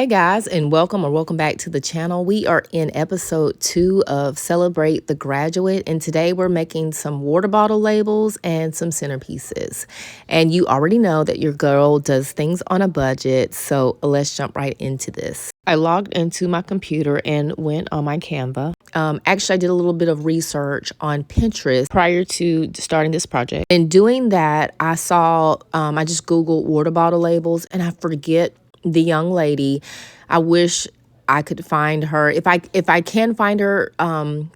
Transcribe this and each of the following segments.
Hey guys, and welcome back to the channel. We are in episode 2 of Celebrate the Graduate, and today we're making some water bottle labels and some centerpieces. And you already know that your girl does things on a budget, so let's jump right into this. I logged into my computer and went on my Canva. Actually, I did a little bit of research on Pinterest prior to starting this project. In doing that, I saw, I just Googled water bottle labels, and I forget the young lady. I wish I could find her. If I can find her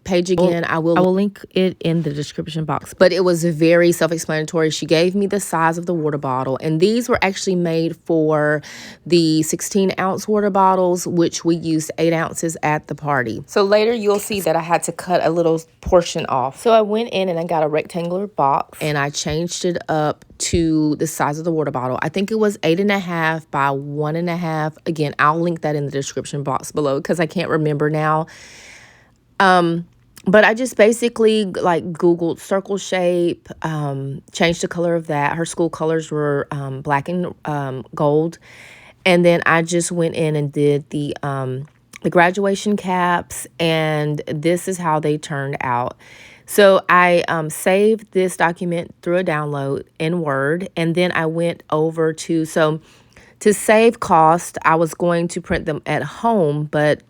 page again, I will link it in the description box. But it was very self-explanatory. She gave me the size of the water bottle, and these were actually made for the 16-ounce water bottles, which we used 8 ounces at the party. So later you'll see that I had to cut a little portion off. So I went in and I got a rectangular box and I changed it up to the size of the water bottle. I think it was 8.5 by 1.5. Again, I'll link that in the description box below because I can't remember now. But I just basically like Googled circle shape, changed the color of that. Her school colors were black and gold. And then I just went in and did the graduation caps, and this is how they turned out. So I saved this document through a download in Word, and then I went over to save cost, I was going to print them at home, but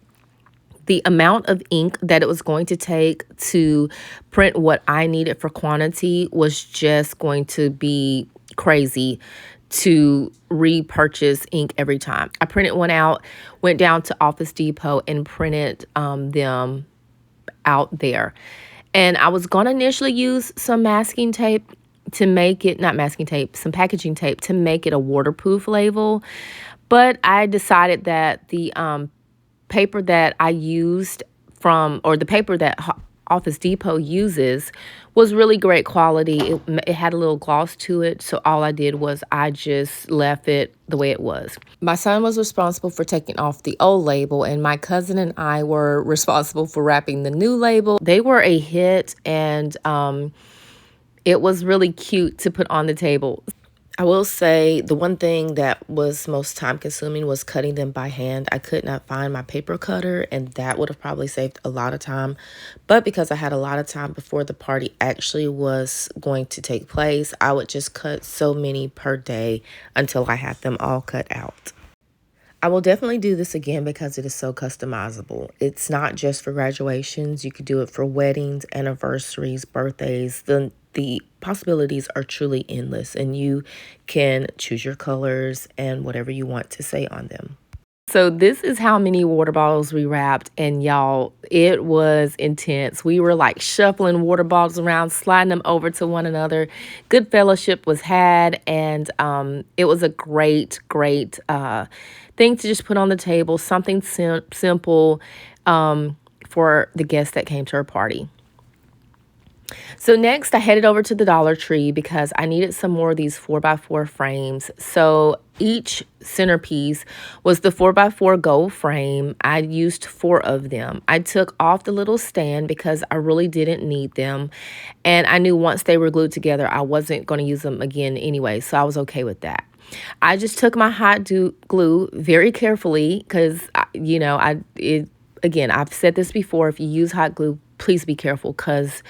the amount of ink that it was going to take to print what I needed for quantity was just going to be crazy to repurchase ink every time. I printed one out, went down to Office Depot and printed them out there. And I was going to initially use some masking tape to make it, not masking tape, some packaging tape to make it a waterproof label. But I decided that the paper that I used the paper that Office Depot uses was really great quality. It had a little gloss to it, so all I did was I just left it the way it was. My son was responsible for taking off the old label, and my cousin and I were responsible for wrapping the new label. They were a hit, and it was really cute to put on the table. I will say the one thing that was most time consuming was cutting them by hand. I could not find my paper cutter, and that would have probably saved a lot of time. But because I had a lot of time before the party actually was going to take place, I would just cut so many per day until I had them all cut out. I will definitely do this again because it is so customizable. It's not just for graduations. You could do it for weddings, anniversaries, birthdays. The possibilities are truly endless, and you can choose your colors and whatever you want to say on them. So this is how many water bottles we wrapped, and y'all, it was intense. We were like shuffling water bottles around, sliding them over to one another. Good fellowship was had, and it was a great thing to just put on the table, something simple for the guests that came to our party. So next I headed over to the Dollar Tree because I needed some more of these 4x4 frames. So each centerpiece was the 4x4 gold frame. I used 4 of them. I took off the little stand because I really didn't need them. And I knew once they were glued together, I wasn't going to use them again anyway. So I was okay with that. I just took my hot glue very carefully because, again, I've said this before, if you use hot glue, please be careful because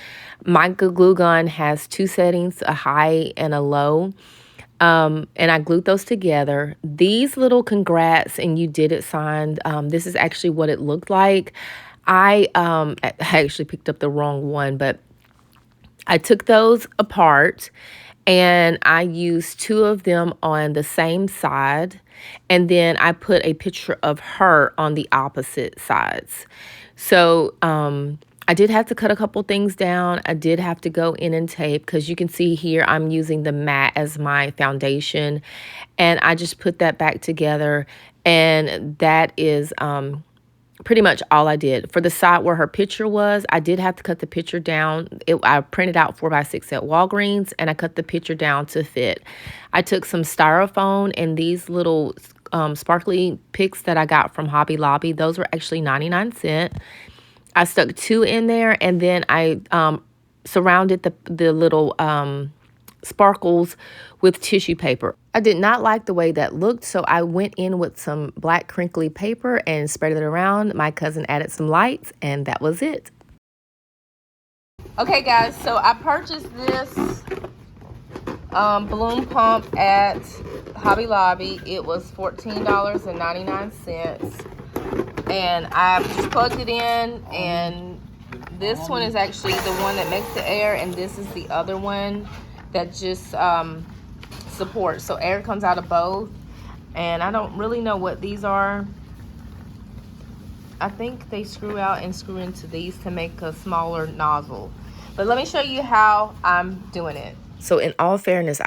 my glue gun has 2 settings, a high and a low. And I glued those together. These little congrats and you did it signs, this is actually what it looked like. I actually picked up the wrong one, but I took those apart and I used 2 of them on the same side. And then I put a picture of her on the opposite sides. So, I did have to cut a couple things down. I did have to go in and tape because you can see here I'm using the matte as my foundation. And I just put that back together. And that is pretty much all I did. For the side where her picture was, I did have to cut the picture down. I printed out 4x6 at Walgreens, and I cut the picture down to fit. I took some styrofoam and these little sparkly picks that I got from Hobby Lobby. Those were actually 99¢. I stuck 2 in there, and then I surrounded the little sparkles with tissue paper. I did not like the way that looked, so I went in with some black crinkly paper and spread it around. My cousin added some lights, and that was it. Okay, guys, so I purchased this balloon pump at Hobby Lobby. It was $14.99, and I just plugged it in, and this one is actually the one that makes the air, and this is the other one that just supports. So air comes out of both, and I don't really know what these are. I think they screw out and screw into these to make a smaller nozzle. But let me show you how I'm doing it. So in all fairness,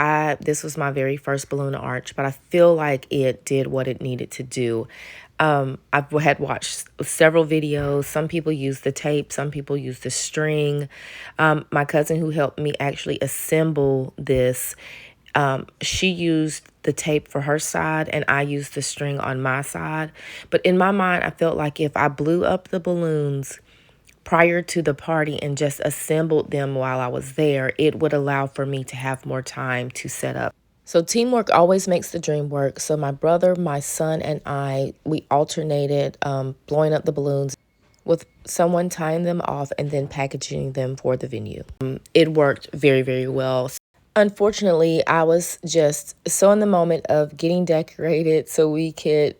this was my very first balloon arch, but I feel like it did what it needed to do. I had watched several videos. Some people use the tape, some people use the string. My cousin who helped me actually assemble this, she used the tape for her side and I used the string on my side. But in my mind, I felt like if I blew up the balloons prior to the party and just assembled them while I was there, it would allow for me to have more time to set up. So teamwork always makes the dream work. So my brother, my son, and we alternated blowing up the balloons with someone tying them off and then packaging them for the venue. It worked very, very well. Unfortunately, I was just so in the moment of getting decorated so we could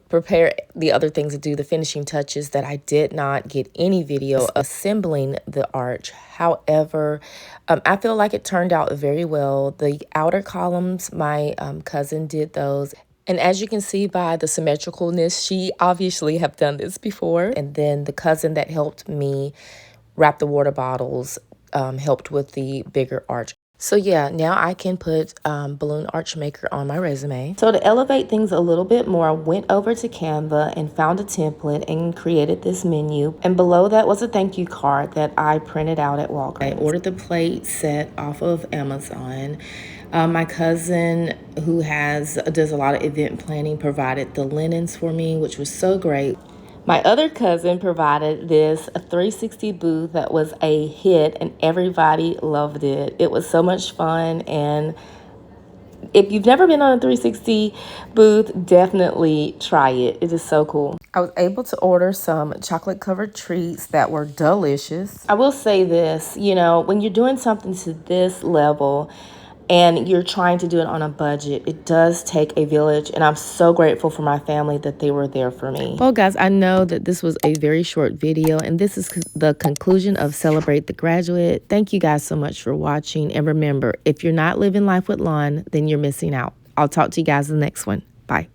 prepare the other things to do the finishing touches that I did not get any video assembling the arch. However, I feel like it turned out very well. The outer columns, my cousin did those. And as you can see by the symmetricalness, she obviously have done this before. And then the cousin that helped me wrap the water bottles helped with the bigger arch. So yeah, now I can put Balloon Arch Maker on my resume. So to elevate things a little bit more, I went over to Canva and found a template and created this menu. And below that was a thank you card that I printed out at Walgreens. I ordered the plate set off of Amazon. My cousin who does a lot of event planning provided the linens for me, which was so great. My other cousin provided this 360 booth that was a hit and everybody loved it. It was so much fun, and if you've never been on a 360 booth, definitely try it. It is so cool. I was able to order some chocolate covered treats that were delicious. I will say this, when you're doing something to this level, and you're trying to do it on a budget, it does take a village, and I'm so grateful for my family that they were there for me. Well, guys, I know that this was a very short video, and this is the conclusion of Celebrate the Graduate. Thank you guys so much for watching, and remember, if you're not living life with lawn, then you're missing out. I'll talk to you guys in the next one. Bye.